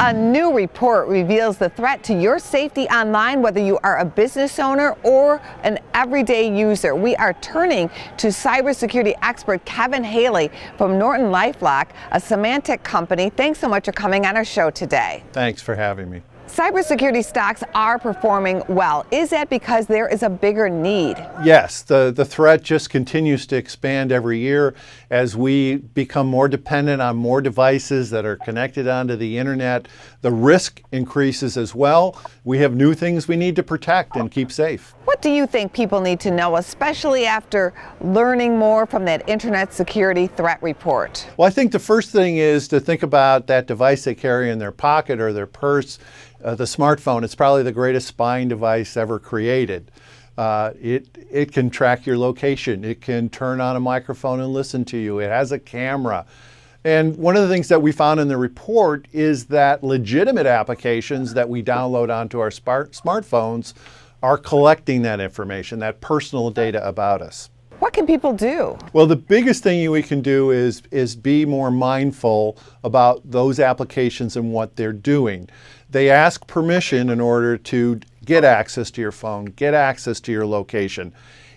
A new report reveals the threat to your safety online, whether you are a business owner or an everyday user. We are turning to cybersecurity expert Kevin Haley from Norton Lifelock, a Symantec company. Thanks so much for coming on our show today. Thanks for having me. Cybersecurity stocks are performing well. Is that because there is a bigger need? Yes, the threat just continues to expand every year as we become more dependent on more devices that are connected onto the internet. The risk increases as well. We have new things we need to protect and keep safe. What do you think people need to know, especially after learning more from that Internet Security Threat Report? Well, I think the first thing is to think about that device they carry in their pocket or their purse. The smartphone, it's probably the greatest spying device ever created. It can track your location. It can turn on a microphone and listen to you. It has a camera. And one of the things that we found in the report is that legitimate applications that we download onto our smartphones are collecting that information, that personal data about us. What can people do? Well, the biggest thing we can do is be more mindful about those applications and what they're doing. They ask permission in order to get access to your phone, get access to your location.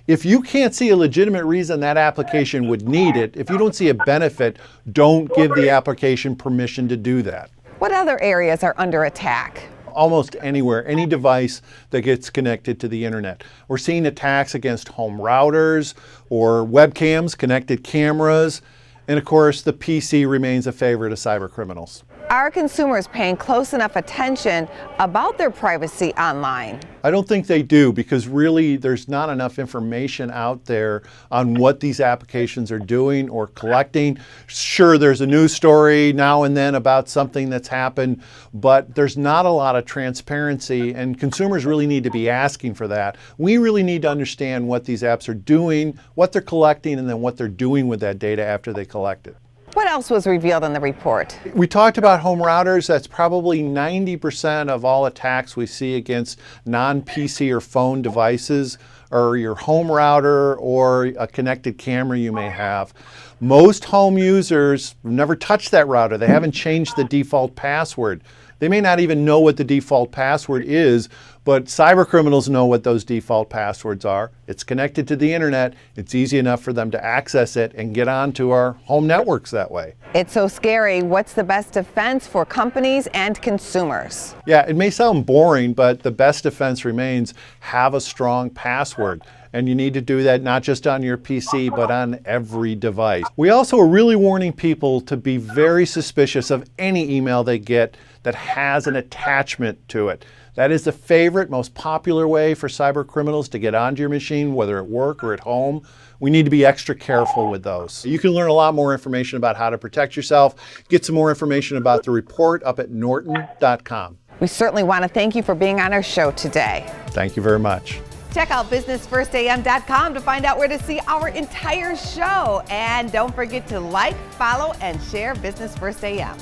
If you can't see a legitimate reason that application would need it, if you don't see a benefit, don't give the application permission to do that. What other areas are under attack? Almost anywhere, any device that gets connected to the internet. We're seeing attacks against home routers or webcams, connected cameras, and of course the PC remains a favorite of cyber criminals. Are consumers paying close enough attention about their privacy online? I don't think they do, because really there's not enough information out there on what these applications are doing or collecting. Sure, there's a news story now and then about something that's happened, but there's not a lot of transparency, and consumers really need to be asking for that. We really need to understand what these apps are doing, what they're collecting, and then what they're doing with that data after they collect it. What else was revealed in the report? We talked about home routers. That's probably 90% of all attacks we see against non-PC or phone devices, or your home router or a connected camera you may have. Most home users never touch that router. They haven't changed the default password. They may not even know what the default password is, but cyber criminals know what those default passwords are. It's connected to the internet. It's easy enough for them to access it and get onto our home networks that way. It's so scary. What's the best defense for companies and consumers? Yeah, it may sound boring, but the best defense remains have a strong password. And you need to do that not just on your PC, but on every device. We also are really warning people to be very suspicious of any email they get that has an attachment to it. That is the favorite, most popular way for cyber criminals to get onto your machine, whether at work or at home. We need to be extra careful with those. You can learn a lot more information about how to protect yourself. Get some more information about the report up at norton.com. We certainly want to thank you for being on our show today. Thank you very much. Check out businessfirstam.com to find out where to see our entire show. And don't forget to like, follow, and share Business First AM.